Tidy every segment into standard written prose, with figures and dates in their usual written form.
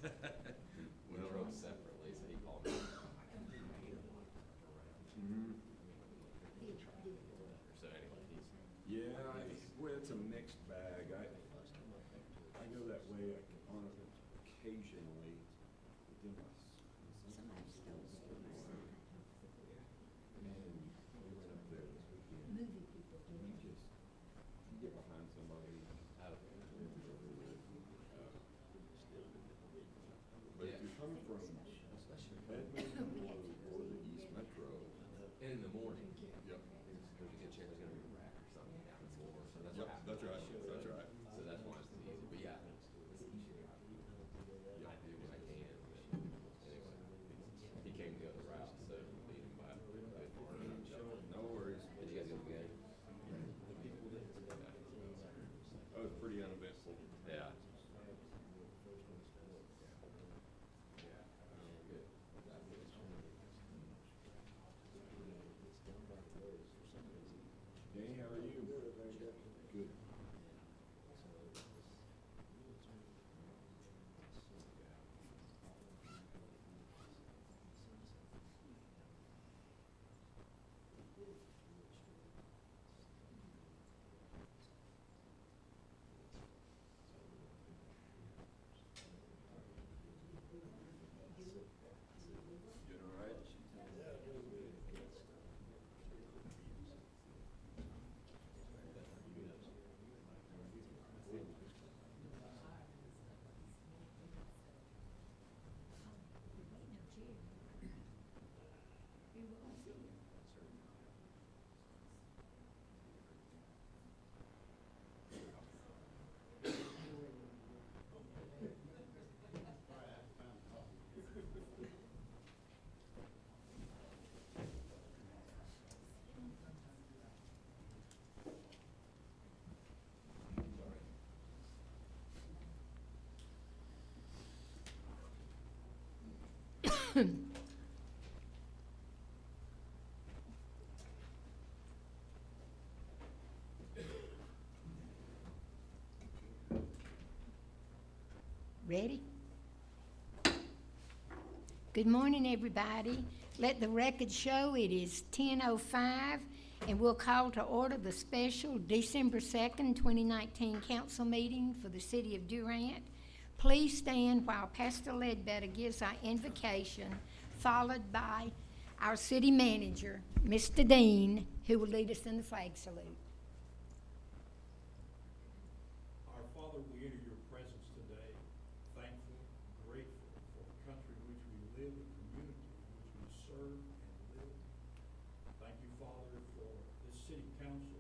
We drove separately, so he called me. Mhm. So anyway, Yeah, well, it's a mixed bag. I go that way on occasionally, but then Somebody stole it. and we went up there this weekend. Movie people do You it. just, you get behind somebody. oh, But Yeah. if you're coming from especially Edmond or the East Metro, in the morning, yep, there's a good chance there's gonna be a wreck or something down the floor, so that's yep, what happened. that's right, that's right. So that's why it's easy, but yeah, it's easy to drive. I do what I can, but anyway, he came the other route, so beat him by a good margin. No worries. Did you guys go to the game? That was pretty uneventful. Yeah. Danny, how are you? Good. Doing all right? Ready? Good morning, everybody. Let the record show it is 10:05, and we'll call to order the special December 2nd, 2019 council meeting for the city of Durant. Please stand while Pastor Ledbetter gives our invocation, followed by our city manager, Mr. Dean, who will lead us in the flag salute. Our Father, we enter your presence today, thankful, grateful for the country in which we live, the community in which we serve and live. Thank you, Father, for this city council,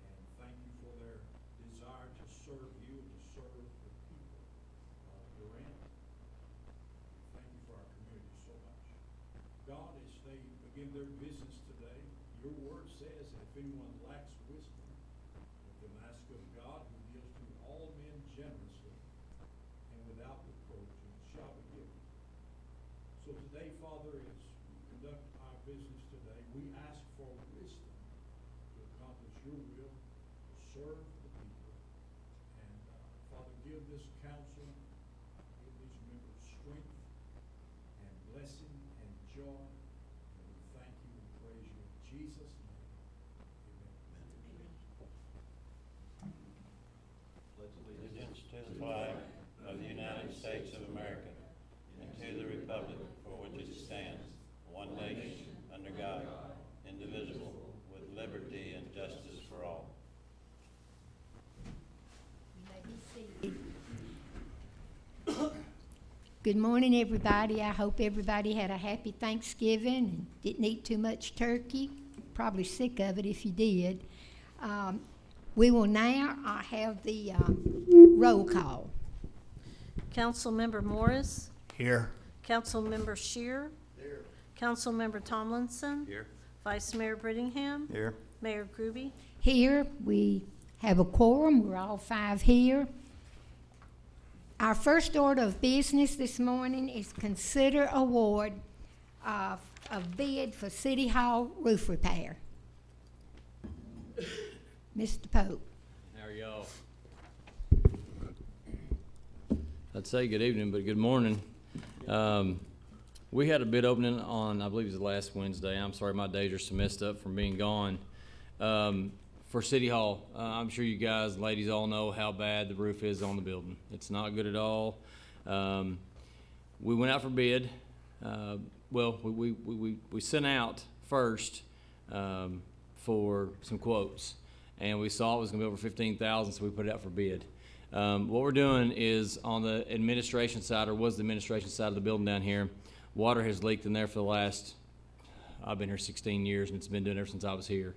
and thank you for their desire to serve you and to serve the people of Durant. Thank you for our community so much. God, as they begin their business today, your word says that if anyone lacks wisdom, let them ask of God, who deals to all men generously and without reproach, and it shall be given. So today, Father, as we conduct our business today, we ask for wisdom to accomplish your will, to serve the people. And Father, give this council, give these members strength and blessing and joy. And we thank you and praise you in Jesus' name. Amen. Allegiance to the flag of the United States of America and to the republic for which it stands, one nation, under God, indivisible, with liberty and justice for all. You may be seated. Good morning, everybody. I hope everybody had a happy Thanksgiving and didn't eat too much turkey. Probably sick of it if you did. We will now have the roll call. Councilmember Morris, Here. Councilmember Shear, Here. Councilmember Tomlinson, Here. Vice Mayor Brittingham, Here. Mayor Groby. Here, we have a quorum. We're all five here. Our first order of business this morning is consider award of bid for City Hall roof repair. Mr. Pope. How are y'all? I'd say good evening, but good morning. We had a bid opening on, I believe it was last Wednesday. I'm sorry, my days are so messed up from being gone. For City Hall, I'm sure you guys, ladies, all know how bad the roof is on the building. It's not good at all. We went out for bid. Well, we sent out first for some quotes, and we saw it was gonna be over 15,000, so we put it out for bid. What we're doing is on the administration side, or was the administration side of the building down here, water has leaked in there for the last, I've been here 16 years, and it's been doing it ever since I was here.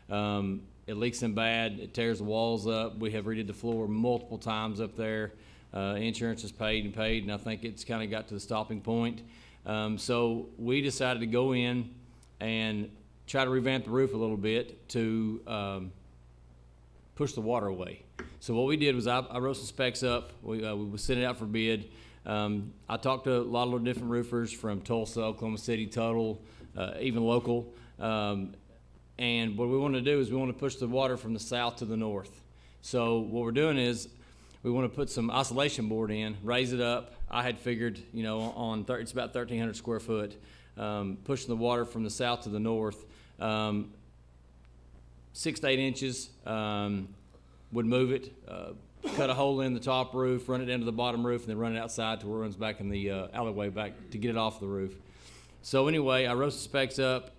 It leaks in bad, it tears the walls up. We have redid the floor multiple times up there. Insurance is paid, and I think it's kind of got to the stopping point. So we decided to go in and try to revamp the roof a little bit to push the water away. So what we did was I wrote some specs up. We sent it out for bid. I talked to a lot of different roofers from Tulsa, Oklahoma City, Tuttle, even local. And what we want to do is we want to push the water from the south to the north. So what we're doing is we want to put some isolation board in, raise it up. I had figured, you know, it's about 1,300 square foot, pushing the water from the south to the north. 6 to 8 inches would move it, cut a hole in the top roof, run it into the bottom roof, and then run it outside to where it runs back in the alleyway back to get it off the roof. So anyway, I wrote some specs up.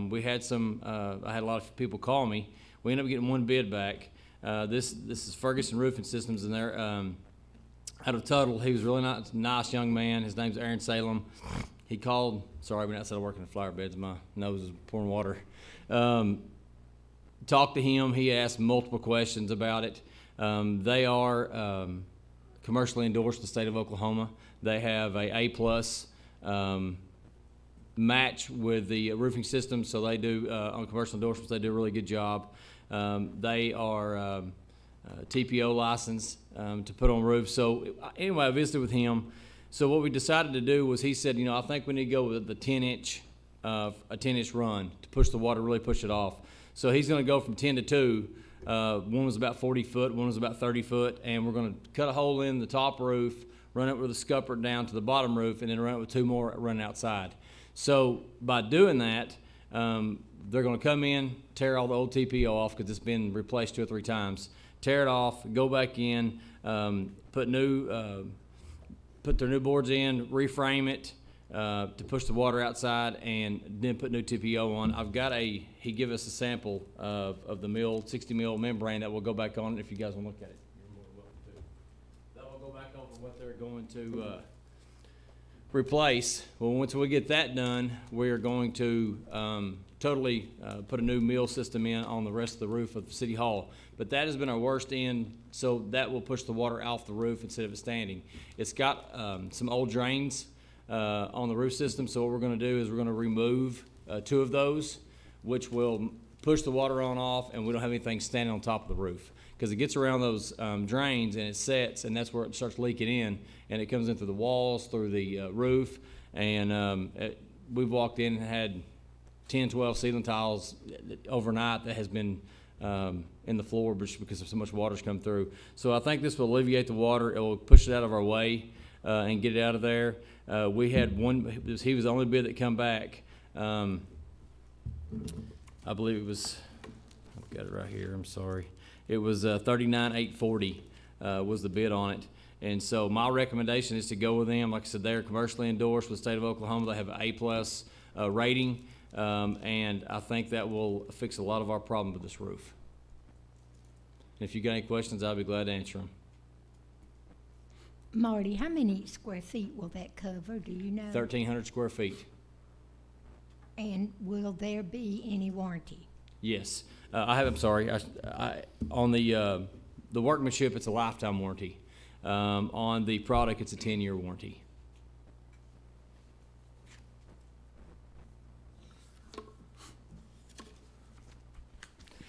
We had I had a lot of people call me. We ended up getting one bid back. This is Ferguson Roofing Systems, and they're out of Tuttle. He was a really nice young man. His name's Aaron Salem. He called. Sorry, I've been outside working in flower beds. My nose is pouring water. Talked to him. He asked multiple questions about it. They are commercially endorsed in the state of Oklahoma. They have a A+ match with the roofing system, so they do on commercial endorsements. They do a really good job. They are TPO licensed to put on roofs. So anyway, I visited with him. So what we decided to do was, he said, you know, I think we need to go with the 10-inch, a 10-inch run to push the water, really push it off. So he's going to go from 10 to 2. One was about 40 foot, one was about 30 foot, and we're going to cut a hole in the top roof, run it with a scupper down to the bottom roof, and then run it with 2 more running outside. So by doing that, they're going to come in, tear all the old TPO off because it's been replaced 2 or 3 times, tear it off, go back in, put their new boards in, reframe it to push the water outside, and then put new TPO on. He gave us a sample of the 60 mil membrane that will go back on if you guys want to look at it. You're more than welcome to. That will go back on for what they're going to replace. Well, once we get that done, we are going to totally put a new mill system in on the rest of the roof of City Hall. But that has been our worst end, so that will push the water off the roof instead of it standing. It's got some old drains on the roof system, so what we're going to do is we're going to remove 2 of those, which will push the water on off, and we don't have anything standing on top of the roof. Because it gets around those drains and it sets, and that's where it starts leaking in, and it comes in through the walls, through the roof, and we've walked in and had 10, 12 ceiling tiles overnight that has been in the floor because of so much water's come through. So I think this will alleviate the water. It will push it out of our way and get it out of there. We had one, he was the only bid that come back. I believe it was, I've got it right here, I'm sorry. It was $39,840 was the bid on it. And so my recommendation is to go with them. Like I said, they're commercially endorsed with the state of Oklahoma. They have an A+ rating, and I think that will fix a lot of our problem with this roof. And if you got any questions, I'll be glad to answer them. Marty, how many square feet will that cover? Do you know? 1,300 square feet. And will there be any warranty? Yes. I'm sorry. On the workmanship, it's a lifetime warranty. On the product, it's a 10-year warranty.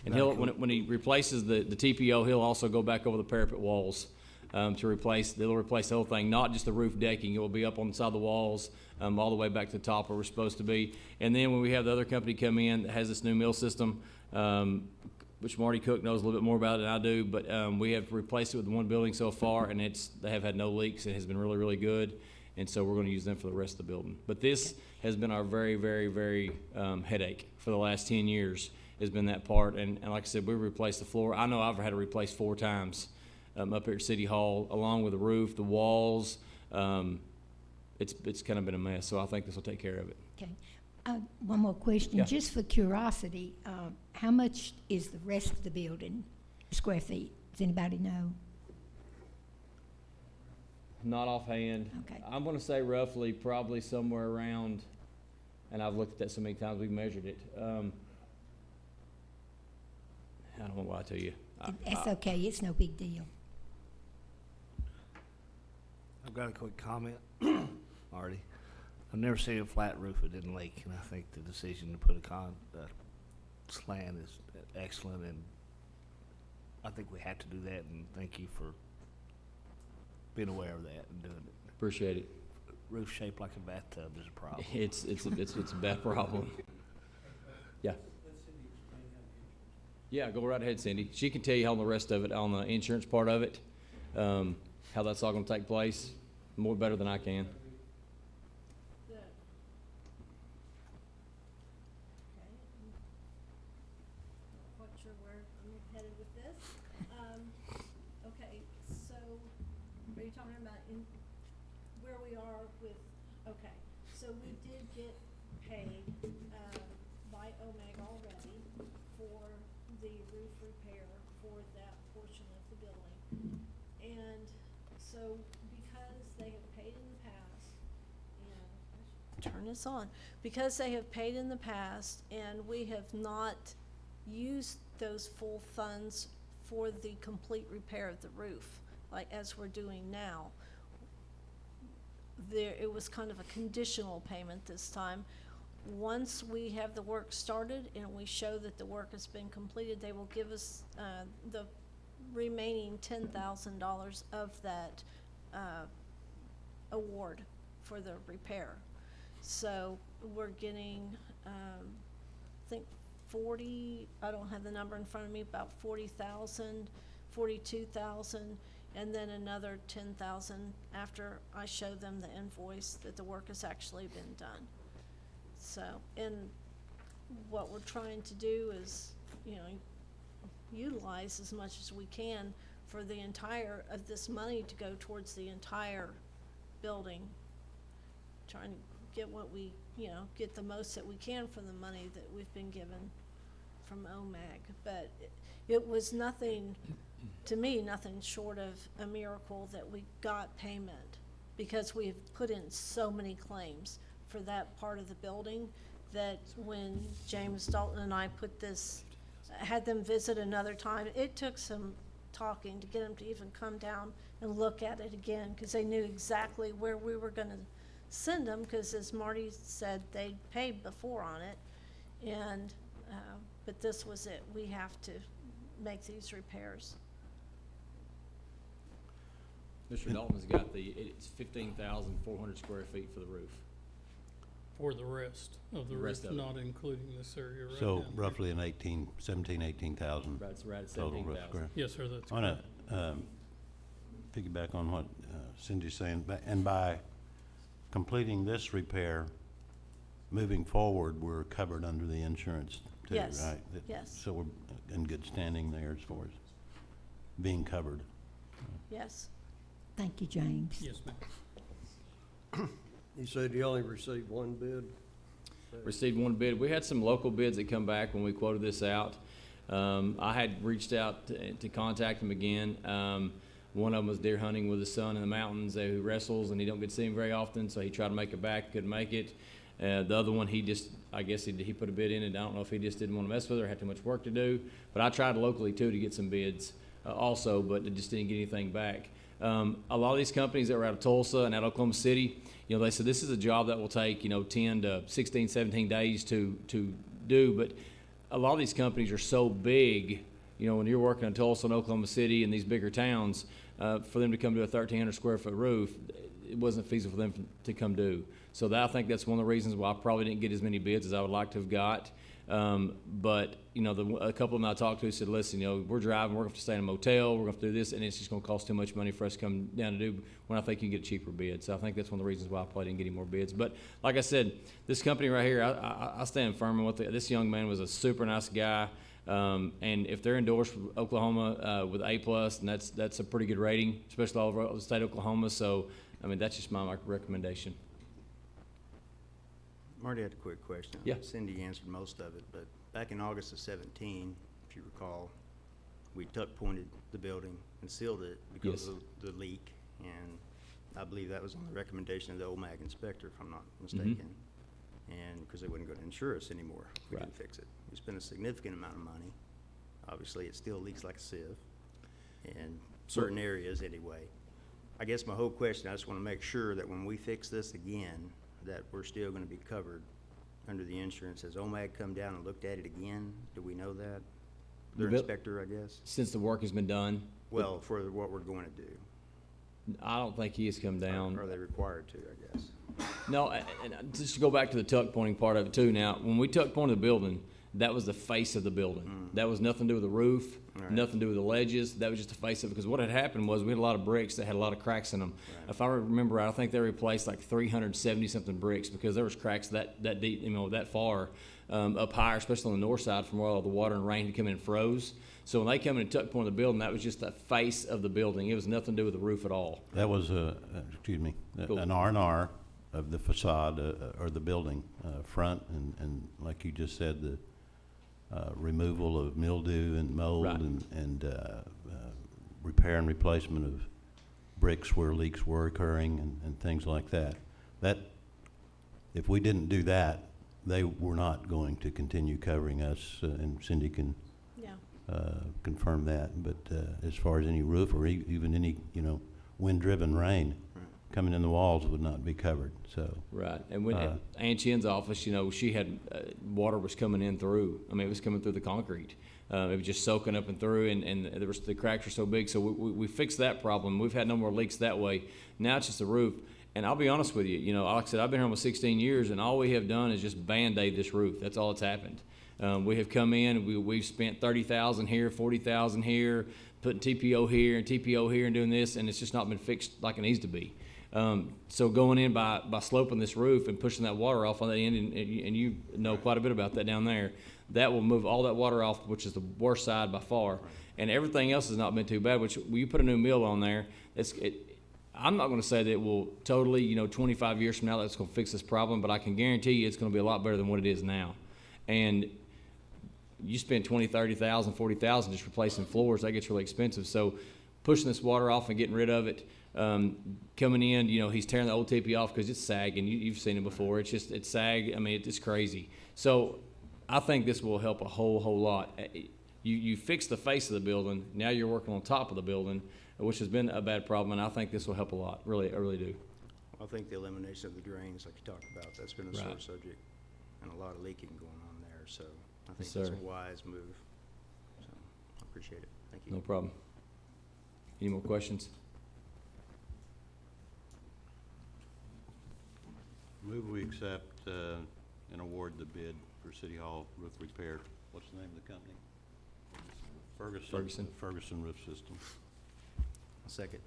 And when he replaces the TPO, he'll also go back over the parapet walls to replace. They'll replace the whole thing, not just the roof decking. It will be up on the side of the walls, all the way back to the top where we're supposed to be. And then when we have the other company come in that has this new mill system, which Marty Cook knows a little bit more about it than I do, but we have replaced it with one building so far, and they have had no leaks. It has been really, really good, and so we're going to use them for the rest of the building. But this has been our very, very, very headache for the last 10 years, has been that part. And like I said, we replaced the floor. I know I've had to replace 4 times up here at City Hall, along with the roof, the walls. It's kind of been a mess, so I think this will take care of it. Okay. One more question, Yeah. just for curiosity, how much is the rest of the building, square feet? Does anybody know? Not offhand. Okay. I'm going to say roughly probably somewhere around, and I've looked at that so many times, we've measured it. I don't want to lie to you. That's okay, it's no big deal. I've got a quick comment, Artie. I've never seen a flat roof that didn't leak, and I think the decision to put a slant is excellent, and I think we have to do that, and thank you for being aware of that and doing it. Appreciate it. Roof shaped like a bathtub is a problem. It's a bad problem. Yeah. Yeah, go right ahead, Cindy. She can tell you on the rest of it, on the insurance part of it, how that's all going to take place, more better than I can. Quite sure where I'm headed with this. Okay, so are you talking about where we are with, okay, so we did get paid, by OMAG already for the roof repair for that portion of the building. And so because they have paid in the past, and turn this on, because they have paid in the past and we have not used those full funds for the complete repair of the roof, like as we're doing now. It was kind of a conditional payment this time. Once we have the work started and we show that the work has been completed, they will give us, the remaining $10,000 of that, award for the repair. So we're getting, I think 40, I don't have the number in front of me, about 40,000, 42,000, and then another 10,000 after I show them the invoice that the work has actually been done. So, and what we're trying to do is, utilize as much as we can for the entire of this money to go towards the entire building. Trying to get what we, get the most that we can from the money that we've been given from OMAG. But it was nothing, to me, nothing short of a miracle that we got payment, because we have put in so many claims for that part of the building that when James Dalton and I had them visit another time, it took some talking to get them to even come down and look at it again, because they knew exactly where we were gonna send them, because as Marty said, they'd paid before on it, and, but this was it. We have to make these repairs. Mr. Dalton's got it's 15,400 square feet for the roof. For the rest of the The rest roof, of it. not including this area right So down here. roughly an 18,000 Right, it's right at total roof 17,000. square. Yes, sir, that's I want correct. to piggyback on what Cindy's saying, and by completing this repair, moving forward, we're covered under the insurance too, right? Yes, That- yes. So we're in good standing there as far as being covered. Yes. Thank you, James. Yes, ma'am. You said you only received one bid? Received one bid. We had some local bids that come back when we quoted this out. I had reached out to contact him again. One of them was deer hunting with his son in the mountains, who wrestles, and he don't get to see him very often, so he tried to make it back, couldn't make it. The other one, I guess he put a bid in, and I don't know if he just didn't want to mess with it or had too much work to do. But I tried locally too to get some bids also, but it just didn't get anything back. A lot of these companies that were out of Tulsa and out of Oklahoma City, they said this is a job that will take, 10 to 16, 17 days to do. But a lot of these companies are so big, when you're working in Tulsa and Oklahoma City and these bigger towns, for them to come do a 1,300 square foot roof, it wasn't feasible for them to come do. So I think that's one of the reasons why I probably didn't get as many bids as I would like to have got. But, you know, a couple of them I talked to said, listen, you know, we're driving, we're going to have to stay in a motel, we're going to have to do this, and it's just going to cost too much money for us to come down to do, when I think you can get a cheaper bid. So I think that's one of the reasons why I probably didn't get any more bids. But like I said, this company right here, I stand firm with it. This young man was a super nice guy. And if they're endorsed with Oklahoma with A+, and that's a pretty good rating, especially all over the state of Oklahoma. So, I mean, that's just my recommendation. Marty had a quick question. Yeah. Cindy answered most of it, but back in August of 17, if you recall, we tuck pointed the building and sealed it because Yes. of the leak. And I believe that was on the recommendation of the OMAG inspector, if I'm not mistaken. And because they wouldn't go to insure us anymore if we Right. didn't fix it. We spent a significant amount of money. Obviously, it still leaks like a sieve in certain areas anyway. I guess my whole question, I just want to make sure that when we fix this again, that we're still going to be covered under the insurance. Has OMAG come down and looked at it again? Do we know that? Their The bill- inspector, I guess? Since the work has been done, Well, for what we're going to do. I don't think he has come down. Are they required to, I guess? No, and just to go back to the tuck pointing part of it too. Now, when we tuck pointed the building, that was the face of the building. That was nothing to do with the roof, Right. nothing to do with the ledges. That was just the face of it. Because what had happened was we had a lot of bricks that had a lot of cracks in them. Right. If I remember right, I think they replaced like 370 something bricks because there was cracks that deep, you know, that far up higher, especially on the north side from where all the water and rain had come in and froze. So when they come in and tuck pointed the building, that was just the face of the building. It was nothing to do with the roof at all. That was Cool. an R&R of the facade or the building front, and like you just said, the removal of mildew and mold Right. and repair and replacement of bricks where leaks were occurring and things like that. That, if we didn't do that, they were not going to continue covering us, and Cindy can Yeah. confirm that. But as far as any roof or even any, wind-driven rain coming in the walls would not be covered, so. Right, and when at Ann Chin's office, you know, she had, water was coming in through, I mean, it was coming through the concrete. It was just soaking up and through, and the cracks were so big, so we fixed that problem. We've had no more leaks that way. Now it's just the roof, and I'll be honest with you, you know, like I said, I've been here almost 16 years, and all we have done is just Band-Aid this roof. That's all that's happened. We have come in, we've spent $30,000 here, $40,000 here, putting TPO here and TPO here and doing this, and it's just not been fixed like it needs to be. So going in by sloping this roof and pushing that water off on the end, and you know quite a bit about that down there, that will move all that water off, which is the worst side by far. And everything else has not been too bad, which when you put a new mill on there, I'm not going to say that it will totally, 25 years from now, that's going to fix this problem, but I can guarantee you it's going to be a lot better than what it is now. And you spend $20,000, $30,000, $40,000 just replacing floors, that gets really expensive. So pushing this water off and getting rid of it, coming in, he's tearing the old TP off because it's sagging. You've seen it before. It's sag. I mean, it's crazy. So I think this will help a whole lot. You fix the face of the building. Now you're working on top of the building, which has been a bad problem, and I think this will help a lot. Really, I really do. I think the elimination of the drains, like you talked about, that's been a sore Right. subject, and a lot of leaking going on there, so I think Yes, that's sir. a wise move. So, I appreciate it. Thank you. No problem. Any more questions? Move we accept and award the bid for City Hall roof repair. What's the name of the company? Ferguson. Ferguson Roof System. Second.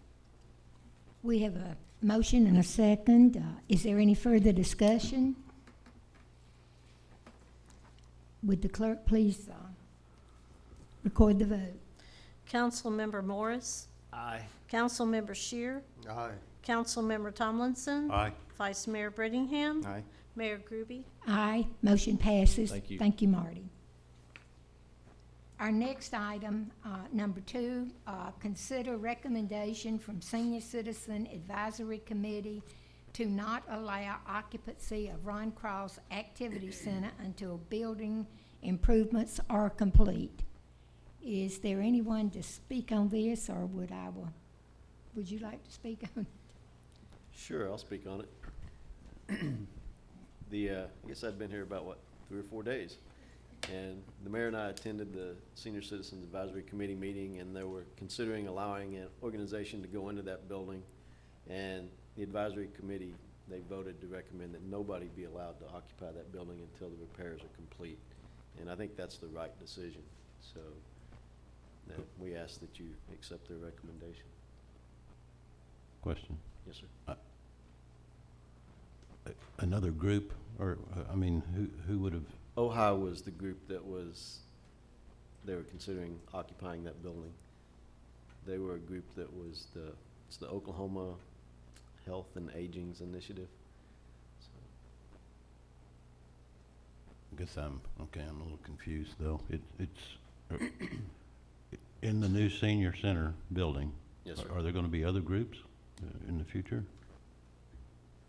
We have a motion and a second. Is there any further discussion? Would the clerk please record the vote? Councilmember Morris, Aye. Councilmember Shear, Aye. Councilmember Tomlinson, Aye. Vice Mayor Brittingham, Aye. Mayor Groby. Aye, motion passes. Thank you. Thank you, Marty. Our next item, number 2, consider recommendation from Senior Citizen Advisory Committee to not allow occupancy of Ron Cross Activity Center until building improvements are complete. Is there anyone to speak on this, or would you like to speak on it? Sure, I'll speak on it. I guess I'd been here about, 3 or 4 days. And the mayor and I attended the Senior Citizens Advisory Committee meeting, and they were considering allowing an organization to go into that building. And the advisory committee, they voted to recommend that nobody be allowed to occupy that building until the repairs are complete. And I think that's the right decision. So that we ask that you accept their recommendation. Question. Yes, sir. Another group, or, I mean, who would have, Ohio was the group that they were considering occupying that building. They were a group that was it's the Oklahoma Health and Aging's Initiative. So, I guess I'm a little confused, though. It's in the new senior center building. Yes, sir. Are there gonna be other groups in the future?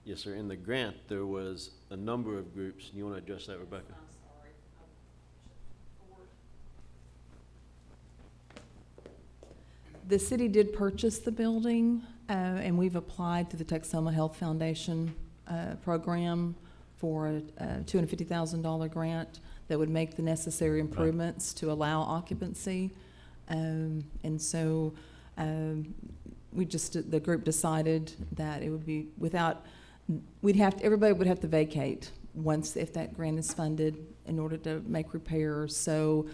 Yes, sir. In the grant, there was a number of groups. You want to address that, Rebecca? The city did purchase the building, and we've applied to the Texoma Health Foundation program for a $250,000 grant that would make the necessary improvements to allow occupancy. And so the group decided that it would be everybody would have to vacate if that grant is funded in order to make repairs. So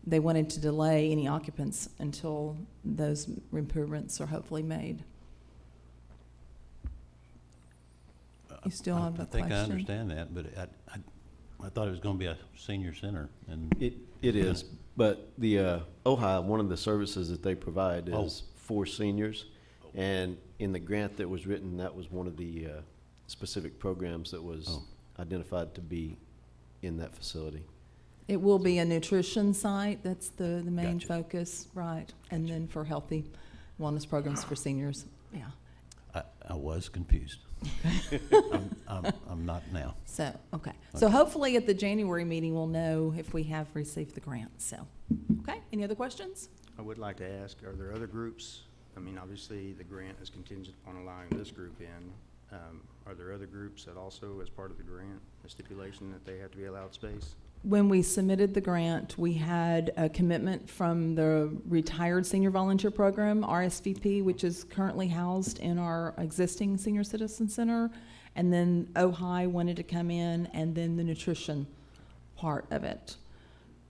they wanted to delay any occupants until those improvements are hopefully made. You still have a question? I think I understand that, but I thought it was gonna be a senior center, and. It is, but the Ohio, one of the services that they provide is for seniors. And in the grant that was written, that was one of the specific programs that was identified to be in that facility. It will be a nutrition site. That's the main Gotcha. focus, right? And then for healthy wellness programs for seniors. Yeah. I was confused. I'm not now. So, okay. So hopefully at the January meeting, we'll know if we have received the grant. So, okay. Any other questions? I would like to ask, are there other groups? I mean, obviously, the grant is contingent upon allowing this group in. Are there other groups that also, as part of the grant, a stipulation that they have to be allowed space? When we submitted the grant, we had a commitment from the Retired Senior Volunteer Program, RSVP, which is currently housed in our existing Senior Citizen Center. And then Ojai wanted to come in, and then the nutrition part of it.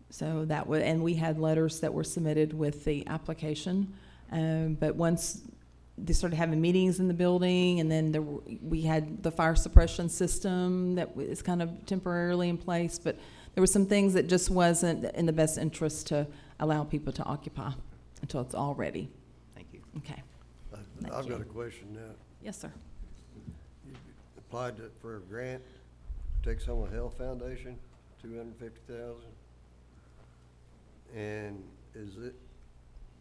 So that would, and we had letters that were submitted with the application. But once they started having meetings in the building, and then we had the fire suppression system that is kind of temporarily in place, but there were some things that just wasn't in the best interest to allow people to occupy until it's all ready. Thank you. Okay. I've got a question now. Yes, sir. You applied for a grant, Texoma Health Foundation, $250,000. And is it,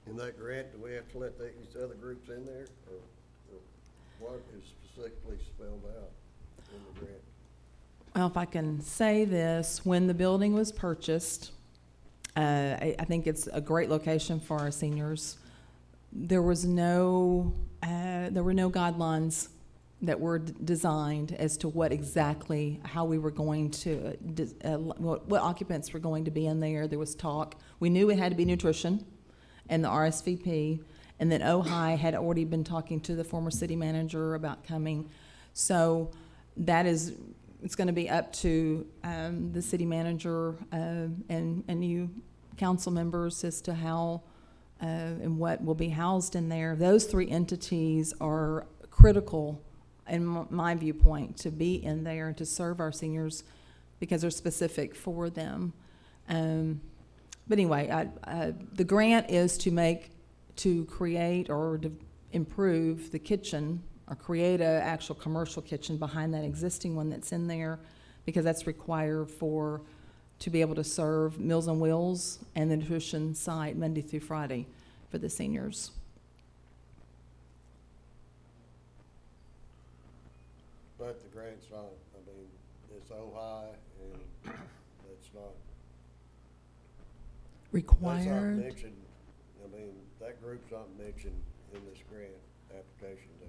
in that grant, do we have to let these other groups in there? Or what is specifically spelled out in the grant? Well, if I can say this, when the building was purchased, I think it's a great location for our seniors. There were no guidelines that were designed as to what exactly, how we were going to, what occupants were going to be in there. There was talk. We knew it had to be nutrition and the RSVP, and then Ojai had already been talking to the former city manager about coming. So that is, it's going to be up to the city manager and you council members as to how and what will be housed in there. Those three entities are critical, in my viewpoint, to be in there and to serve our seniors because they're specific for them. But anyway, the grant is to create or to improve the kitchen or create an actual commercial kitchen behind that existing one that's in there, because that's required to be able to serve Meals on Wheels and the nutrition site Monday through Friday for the seniors. But the grant's not, I mean, it's Ojai, and that's not. Required. That's not mentioned, I mean, that group's not mentioned in this grant application, though.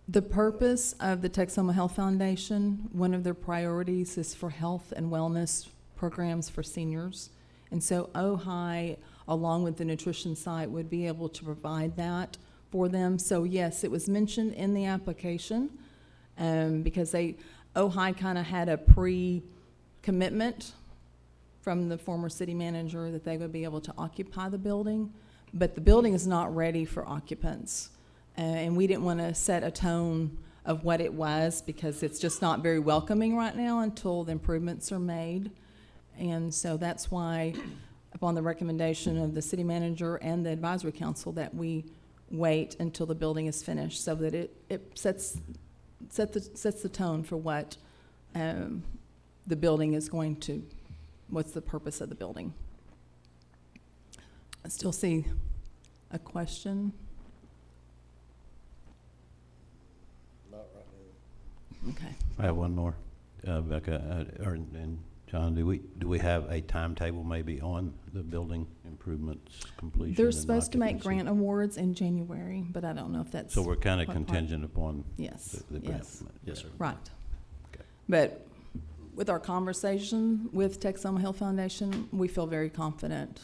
The purpose of the Texoma Health Foundation, one of their priorities is for health and wellness programs for seniors. And so Ojai, along with the nutrition site, would be able to provide that for them. So yes, it was mentioned in the application because Ojai kind of had a pre-commitment from the former city manager that they would be able to occupy the building, but the building is not ready for occupants. And we didn't want to set a tone of what it was because it's just not very welcoming right now until the improvements are made. And so that's why, upon the recommendation of the city manager and the advisory council, that we wait until the building is finished so that it sets the tone for what the building is going to, what's the purpose of the building. I still see a question. Not right now. Okay. I have one more. Becca, and John, do we have a timetable maybe on the building improvements completion? They're and supposed to make occupancy? grant awards in January, but I don't know if that's. So we're kind of what part- contingent upon Yes, the grant. yes. Yes, sir. Right. Okay. But with our conversation with Texoma Health Foundation, we feel very confident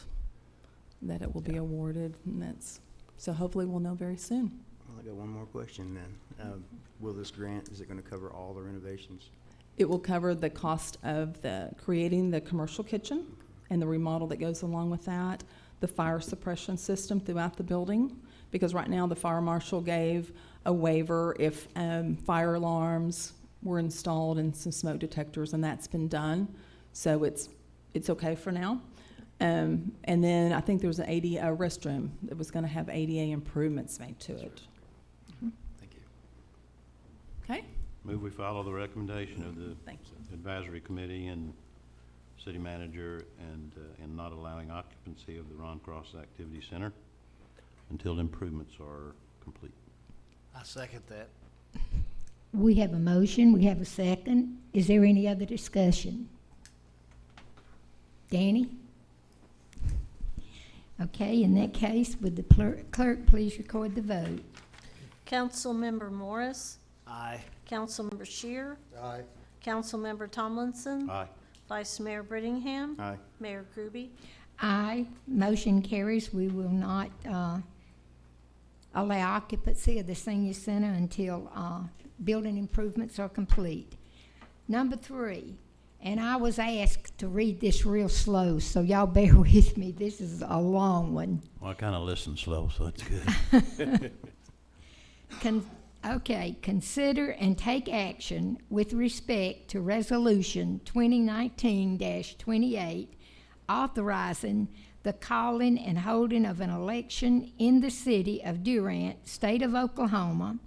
that it will be awarded, and that's, so hopefully we'll know very soon. Well, I got one more question then. Will this grant, is it gonna cover all the renovations? It will cover the cost of creating the commercial kitchen and the remodel that goes along with that, the fire suppression system throughout the building, because right now the fire marshal gave a waiver if fire alarms were installed and some smoke detectors, and that's been done. So it's okay for now. And then I think there was an ADA restroom that was going to have ADA improvements made to it. Thank you. Okay? Move we follow the recommendation of the Thank you. advisory committee and city manager and not allowing occupancy of the Ron Cross Activity Center until improvements are complete. I second that. We have a motion, we have a second. Is there any other discussion? Danny? Okay, in that case, would the clerk please record the vote? Councilmember Morris, Aye. Councilmember Shear, Aye. Councilmember Tomlinson, Aye. Vice Mayor Brittingham, Aye. Mayor Groby. Aye. Motion carries. We will not allow occupancy of the senior center until building improvements are complete. Number 3, and I was asked to read this real slow, so y'all bear with me. This is a long one. Well, I kind of listen slow, so it's good. Consider and take action with respect to Resolution 2019-28, authorizing the calling and holding of an election in the city of Durant, state of Oklahoma,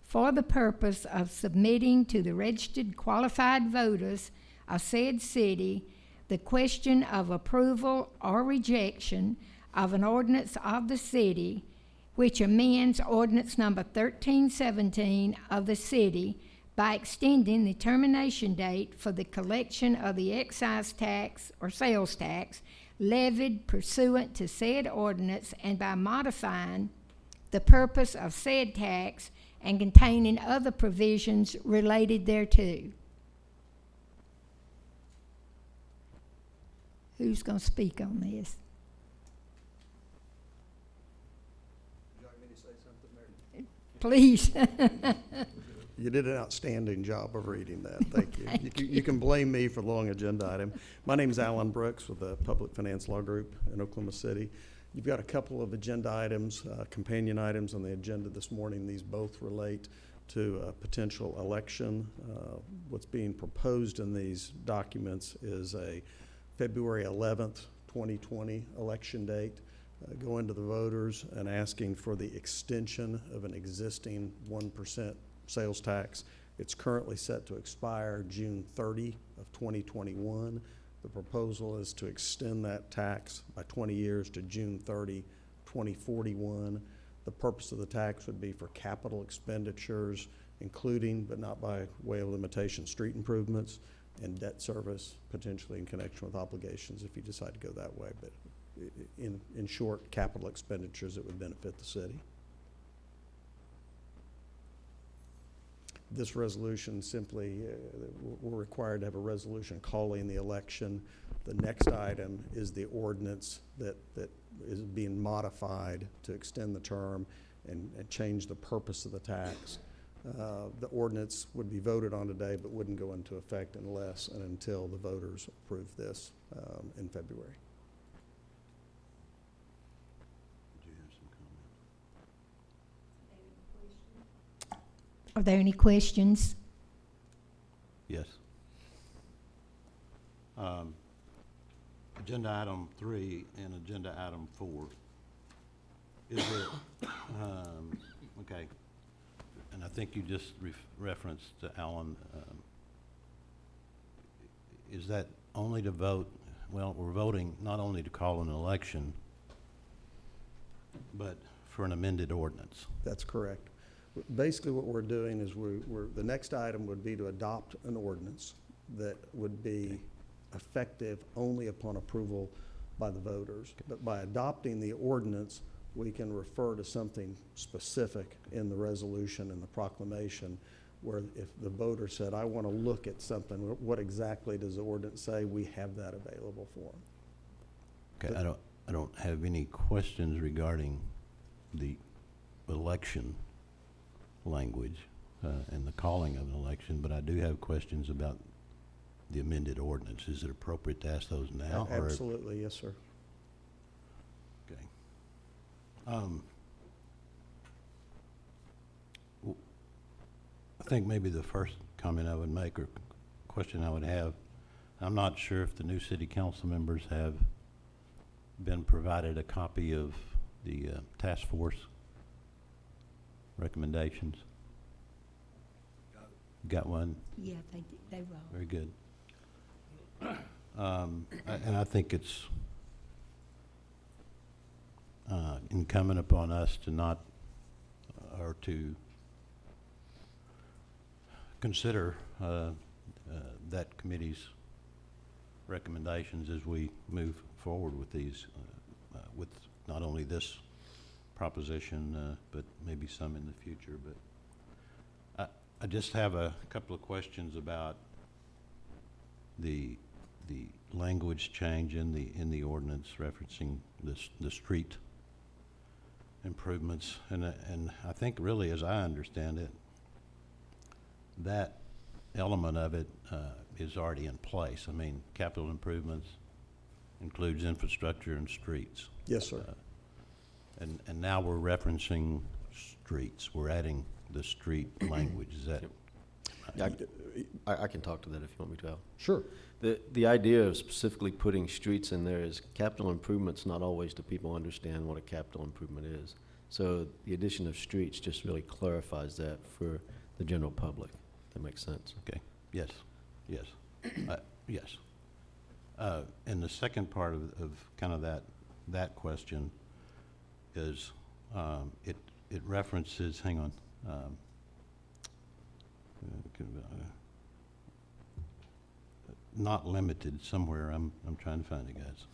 for the purpose of submitting to the registered qualified voters of said city the question of approval or rejection of an ordinance of the city which amends ordinance number 1317 of the city by extending the termination date for the collection of the excise tax or sales tax levied pursuant to said ordinance and by modifying the purpose of said tax and containing other provisions related thereto. Who's going to speak on this? Would you like me to say something, Mayor? Please. You did an outstanding job of reading that. Thank you. You can blame me for the long agenda item. My name is Alan Brooks with the Public Finance Law Group in Oklahoma City. You've got a couple of agenda items, companion items on the agenda this morning. These both relate to a potential election. What's being proposed in these documents is a February 11th, 2020 election date. Going to the voters and asking for the extension of an existing 1% sales tax. It's currently set to expire June 30 of 2021. The proposal is to extend that tax by 20 years to June 30, 2041. The purpose of the tax would be for capital expenditures, including but not by way of limitation, street improvements and debt service, potentially in connection with obligations if you decide to go that way. But in short, capital expenditures that would benefit the city. This resolution simply, we're required to have a resolution calling the election. The next item is the ordinance that is being modified to extend the term and change the purpose of the tax. The ordinance would be voted on today, but wouldn't go into effect unless and until the voters approve this in February. Did you have some comment? Are there any questions? Yes. Agenda item 3 and agenda item 4. Is it, okay, and I think you just referenced to Alan, is that only to vote, well, we're voting not only to call an election, but for an amended ordinance? That's correct. Basically, what we're doing is the next item would be to adopt an ordinance that would be effective only upon approval by the voters. But by adopting the ordinance, we can refer to something specific in the resolution and the proclamation, where if the voter said, I want to look at something, what exactly does the ordinance say? We have that available for them. Okay, I don't have any questions regarding the election language and the calling of an election, but I do have questions about the amended ordinance. Is it appropriate to ask those now? or- Absolutely, yes, sir. Okay. I think maybe the first comment I would make or question I would have, I'm not sure if the new city council members have been provided a copy of the task force recommendations. Got one? Yeah, they will. Very good. And I think it's incumbent upon us to not, or to consider that committee's recommendations as we move forward with these, with not only this proposition, but maybe some in the future. But I just have a couple of questions about the language change in the ordinance referencing the street improvements, and I think really, as I understand it, that element of it is already in place. I mean, capital improvements includes infrastructure and streets. Yes, sir. And now we're referencing streets. We're adding the street language. Is that? Yeah, I can talk to that if you want me to, Al. Sure. The idea of specifically putting streets in there is capital improvements, not always do people understand what a capital improvement is. So the addition of streets just really clarifies that for the general public. That makes sense. Okay. Yes. Yes. Yes. And the second part of kind of that question is it references. Hang on. Not limited somewhere. I'm trying to find it, guys.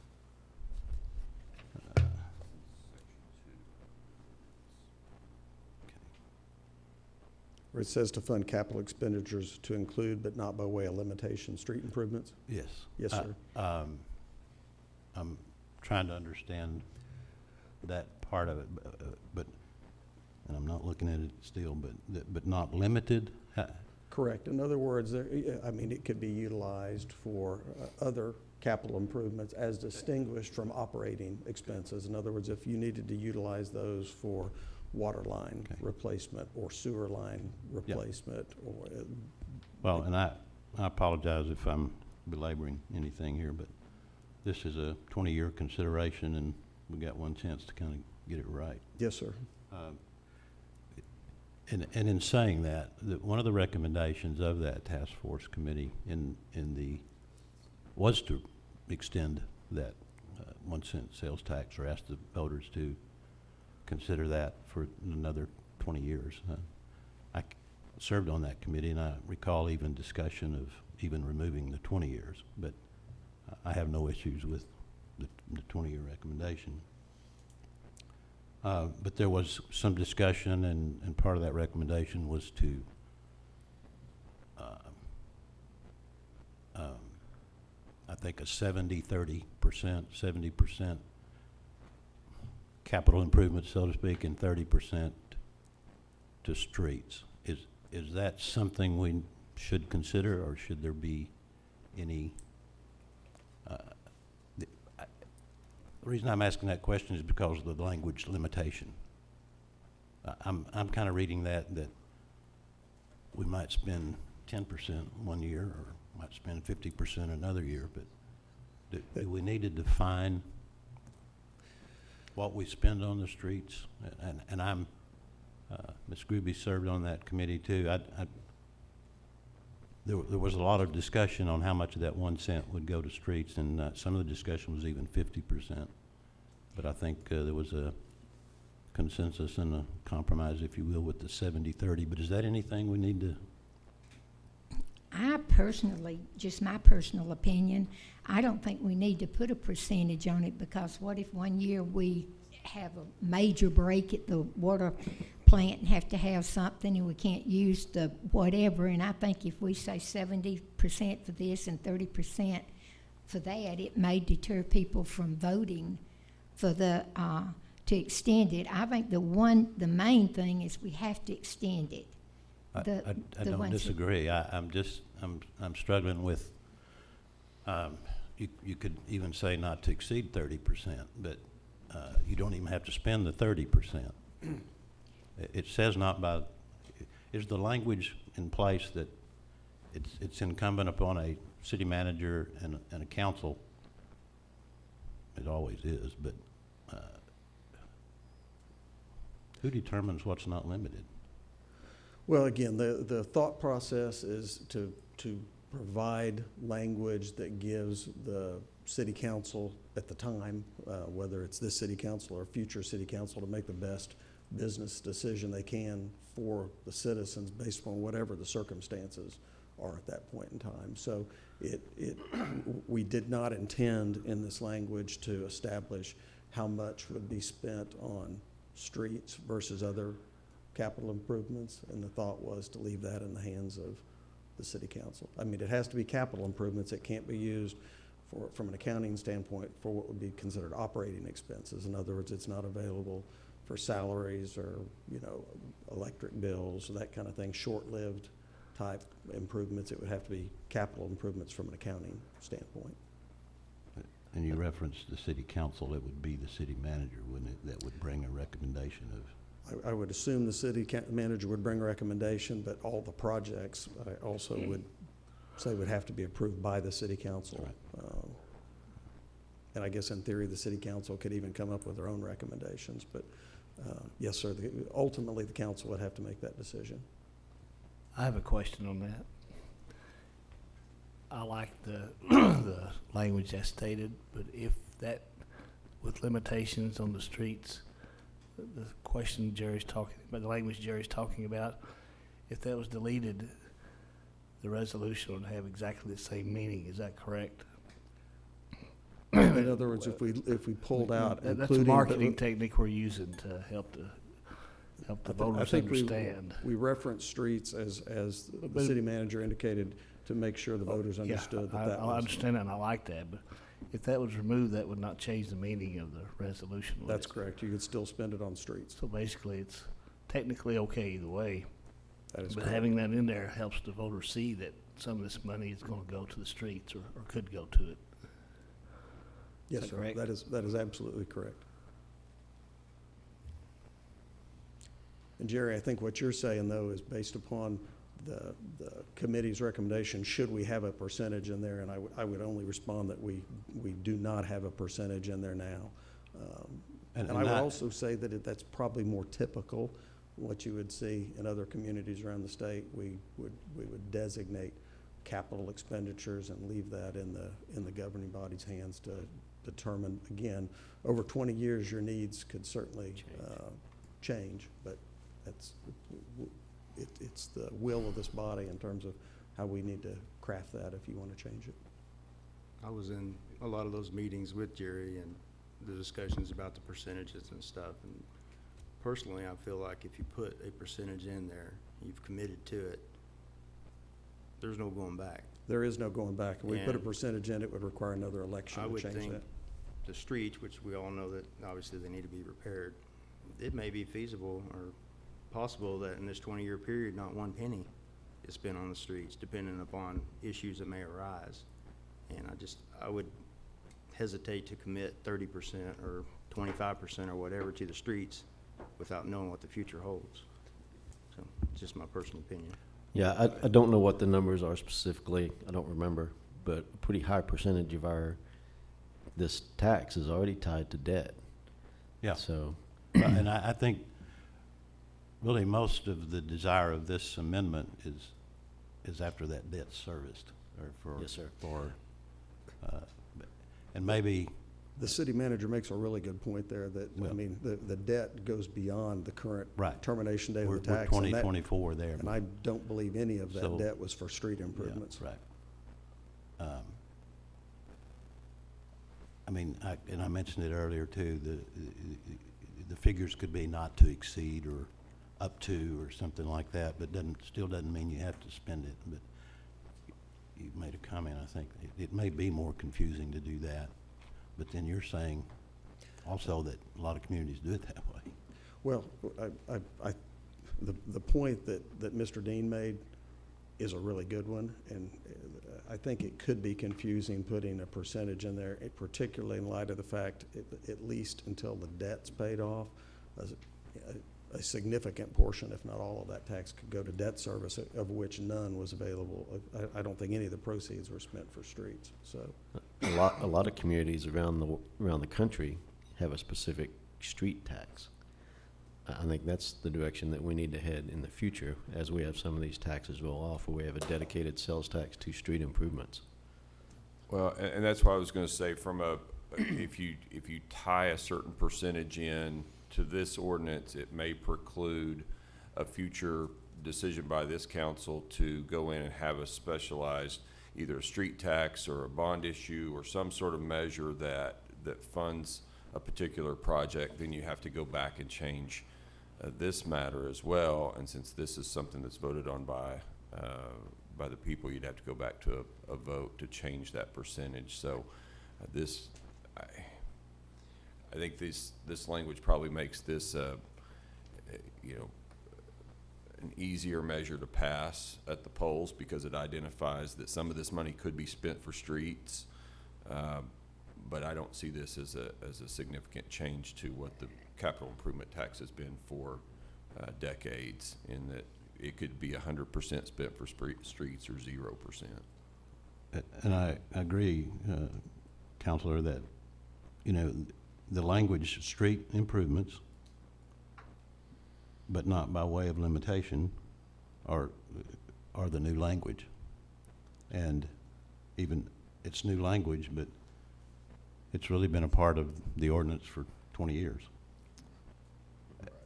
Where it says to fund capital expenditures to include, but not by way of limitation, street improvements? Yes. Yes, sir. I'm trying to understand that part of it, but, and I'm not looking at it still, but not limited? Correct. In other words, I mean, it could be utilized for other capital improvements as distinguished from operating expenses. In other words, if you needed to utilize those for water line replacement or sewer line replacement or. Well, and I apologize if I'm belaboring anything here, but this is a 20-year consideration, and we got one chance to kind of get it right. Yes, sir. And in saying that, one of the recommendations of that task force committee was to extend that 1 cent sales tax, or ask the voters to consider that for another 20 years. I served on that committee, and I recall even discussion of even removing the 20 years, but I have no issues with the 20-year recommendation. But there was some discussion, and part of that recommendation was to I think a 70% capital improvement, so to speak, and 30% to streets. is that something we should consider, or should there be any, the reason I'm asking that question is because of the language limitation. I'm kind of reading that we might spend 10% one year, or might spend 50% another year, but do we need to define what we spend on the streets? And I'm, Ms. Gruby served on that committee too. There was a lot of discussion on how much of that 1 cent would go to streets, and some of the discussion was even 50%. But I think there was a consensus and a compromise, if you will, with the 70-30. But is that anything we need to? I personally, just my personal opinion, I don't think we need to put a percentage on it, because what if one year we have a major break at the water plant and have to have something and we can't use the whatever? And I think if we say 70% for this and 30% for that, it may deter people from voting for the, to extend it. I think the main thing is we have to extend it. I don't disagree. I'm struggling with, you could even say not to exceed 30%, but you don't even have to spend the 30%. It says not by, is the language in place that it's incumbent upon a city manager and a council? It always is, but who determines what's not limited? Well, again, the thought process is to provide language that gives the city council at the time, whether it's this city council or future city council, to make the best business decision they can for the citizens based upon whatever the circumstances are at that point in time. So we did not intend in this language to establish how much would be spent on streets versus other capital improvements, and the thought was to leave that in the hands of the city council. I mean, it has to be capital improvements. It can't be used from an accounting standpoint for what would be considered operating expenses. In other words, it's not available for salaries or, electric bills, that kind of thing, short-lived type improvements. It would have to be capital improvements from an accounting standpoint. And you referenced the city council, it would be the city manager, wouldn't it, that would bring a recommendation of? I would assume the city manager would bring a recommendation, but all the projects I also would say would have to be approved by the city council. Right. And I guess in theory, the city council could even come up with their own recommendations, but yes, sir, ultimately the council would have to make that decision. I have a question on that. I like the the language as stated, but if that, with limitations on the streets, the question Jerry's talking about, the language Jerry's talking about, if that was deleted, the resolution would have exactly the same meaning. Is that correct? In other words, if we pulled out, That's a marketing technique we're using to help the voters understand. We reference streets as the city manager indicated, to make sure the voters understood that I was. understand that, and I like that, but if that was removed, that would not change the meaning of the resolution. That's correct. You could still spend it on streets. So basically, it's technically okay either way. That is But correct. having that in there helps the voters see that some of this money is gonna go to the streets, or could go to it. Yes, that sir. correct? That is absolutely correct. And Jerry, I think what you're saying, though, is based upon the committee's recommendation, should we have a percentage in there? And I would only respond that we do not have a percentage in there now. And I would also say that that's probably more typical, what you would see in other communities around the state. We would designate capital expenditures and leave that in the governing body's hands to determine. Again, over 20 years, your needs could certainly change, but it's the will of this body in terms of how we need to craft that if you want to change it. I was in a lot of those meetings with Jerry and the discussions about the percentages and stuff. And personally, I feel like if you put a percentage in there, you've committed to it, there's no going back. There is no going back. If we put a And percentage in, it would require another election I to would change think that. the streets, which we all know that obviously they need to be repaired, it may be feasible or possible that in this 20-year period, not one penny is spent on the streets, depending upon issues that may arise. And I would hesitate to commit 30% or 25% or whatever to the streets without knowing what the future holds. So, it's just my personal opinion. Yeah, I don't know what the numbers are specifically, I don't remember, but a pretty high percentage of this tax is already tied to debt. Yeah. So, And I think really most of the desire of this amendment is after that debt's serviced, or for. Yes, sir. And maybe, The city manager makes a really good point there that, I Well- mean, the debt goes beyond the current Right. termination date we're of the tax. and that- 2024 there. And I don't believe any of that So- debt was for street Yeah, improvements. right. I mean, and I mentioned it earlier too, the figures could be not to exceed or up to or something like that, but still doesn't mean you have to spend it. But you made a comment, I think, it may be more confusing to do that, but then you're saying also that a lot of communities do it that way. Well, the point that Mr. Dean made is a really good one, and I think it could be confusing putting a percentage in there, particularly in light of the fact, at least until the debt's paid off, a significant portion, if not all of that tax could go to debt service, of which none was available. I don't think any of the proceeds were spent for streets, so. a lot of communities around the country have a specific street tax. I think that's the direction that we need to head in the future, as we have some of these taxes roll off, where we have a dedicated sales tax to street improvements. Well, and that's why I was gonna say, if you tie a certain percentage in to this ordinance, it may preclude a future decision by this council to go in and have a specialized, either a street tax or a bond issue or some sort of measure that funds a particular project. Then you have to go back and change this matter as well. And since this is something that's voted on by the people, you'd have to go back to a vote to change that percentage. So I think this language probably makes this, an easier measure to pass at the polls, because it identifies that some of this money could be spent for streets. But I don't see this as a significant change to what the capital improvement tax has been for decades, in that it could be 100% spent for streets or 0%. And I agree, Counselor, that, the language, street improvements, but not by way of limitation, are the new language. And even, it's new language, but it's really been a part of the ordinance for 20 years.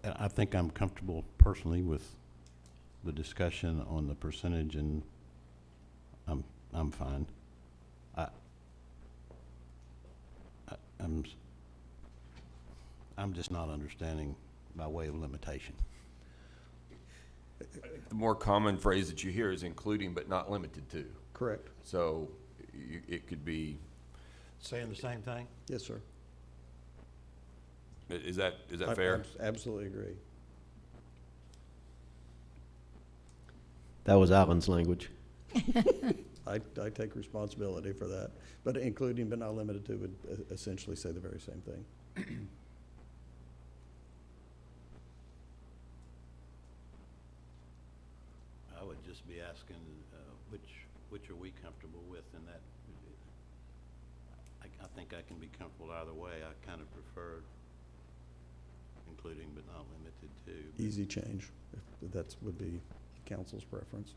And I think I'm comfortable personally with the discussion on the percentage, and I'm fine. I'm just not understanding by way of limitation. The more common phrase that you hear is including but not limited to. Correct. So it could be. Saying the same thing? Yes, sir. Is that fair? Absolutely agree. That was Alan's language. I take responsibility for that, but including but not limited to would essentially say the very same thing. I would just be asking, which are we comfortable with in that? I think I can be comfortable either way. I kind of prefer including but not limited to. Easy change, if that would be council's preference.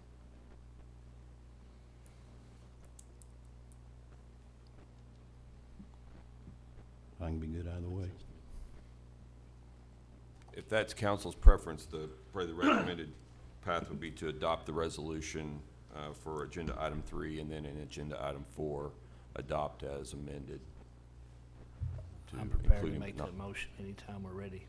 I can be good either way. If that's council's preference, probably the recommended path would be to adopt the resolution for agenda item 3, and then in agenda item 4, adopt as amended. I'm prepared to including make but that not- motion anytime we're ready.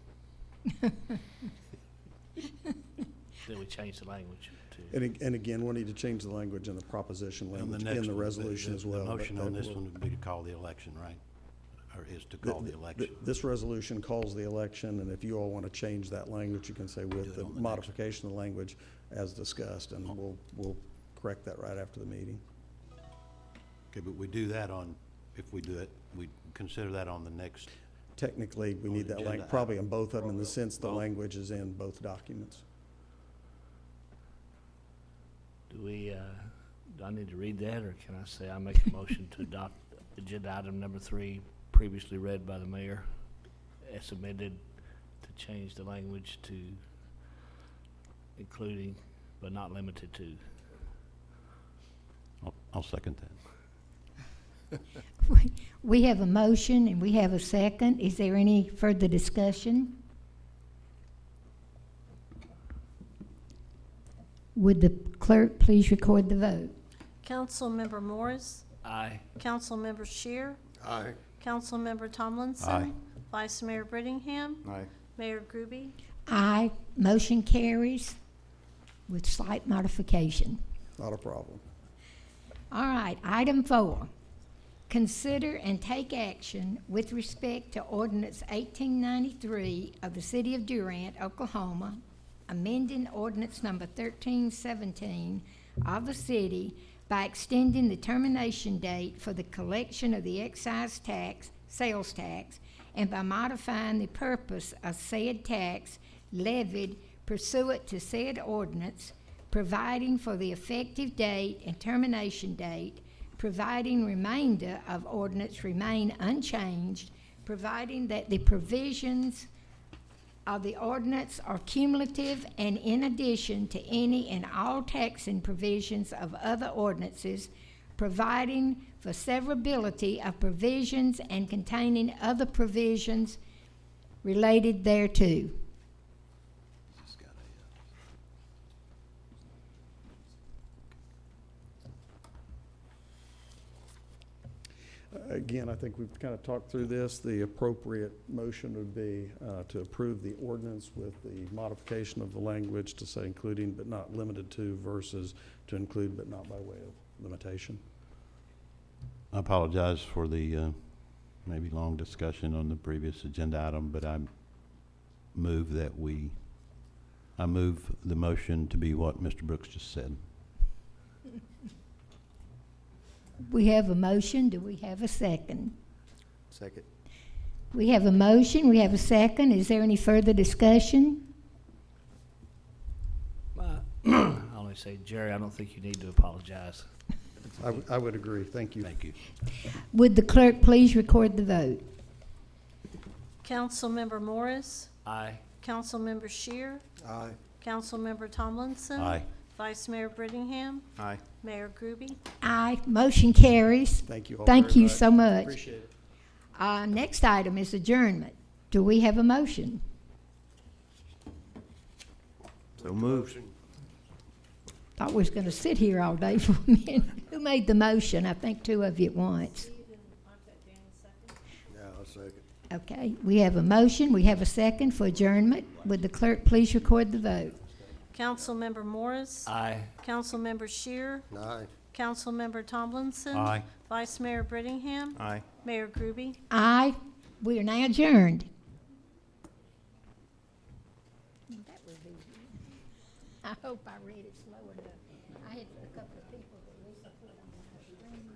Then we change the language to. And again, we'll need to change the language in the proposition And language next in the one, resolution as well. The motion but on that this will- one would be to call the election, right? or is to call the election. This resolution calls the election, and if you all want to change that language, you can say with the modification of the language as discussed, and we'll correct that right after the meeting. Okay, but we do that on, if we do it, we consider that on the next. Technically, we On need the that agenda probably in both of them, in the sense the language is in both documents. Do I need to read that, or can I say I make a motion to adopt agenda item number 3, previously read by the mayor, as submitted, to change the language to including but not limited to? I'll second that. We have a motion and we have a second. Is there any further discussion? Would the clerk please record the vote? Councilmember Morris, Aye. Councilmember Shear, Aye. Councilmember Tomlinson. Aye. Vice Mayor Brittingham, Aye. Mayor Groby. Aye. Motion carries with slight modification. Not a problem. All right, item 4. Consider and take action with respect to ordinance 1893 of the City of Durant, Oklahoma, amending ordinance number 1317 of the city by extending the termination date for the collection of the excise tax, sales tax, and by modifying the purpose of said tax levied pursuant to said ordinance, providing for the effective date and termination date, providing remainder of ordinance remain unchanged, providing that the provisions of the ordinance are cumulative and in addition to any and all taxing provisions of other ordinances, providing for severability of provisions and containing other provisions related thereto. Again, I think we've kind of talked through this. The appropriate motion would be to approve the ordinance with the modification of the language to say including but not limited to versus to include but not by way of limitation. I apologize for the maybe long discussion on the previous agenda item, but I move the motion to be what Mr. Brooks just said. We have a motion. Do we have a second? Second. We have a motion. We have a second. Is there any further discussion? I only say, Jerry, I don't think you need to apologize. I would agree. Thank you. Thank you. Would the clerk please record the vote? Councilmember Morris, Aye. Councilmember Shear, Aye. Councilmember Tomlinson. Aye. Vice Mayor Brittingham, Aye. Mayor Groby. Aye. Motion carries. Thank you all Thank very you much. so much. Appreciate it. Next item is adjournment. Do we have a motion? So moved. Thought we was gonna sit here all day for a minute. Who made the motion? I think 2 of you at once. Yeah, I'll second. Okay, we have a motion. We have a second for adjournment. Would the clerk please record the vote? Councilmember Morris, Aye. Councilmember Shear, Aye. Councilmember Tomlinson. Aye. Vice Mayor Brittingham, Aye. Mayor Groby. Aye. We are now adjourned. That was easy. I hope I read it slow enough. I had a couple of people that listened to it on my screen.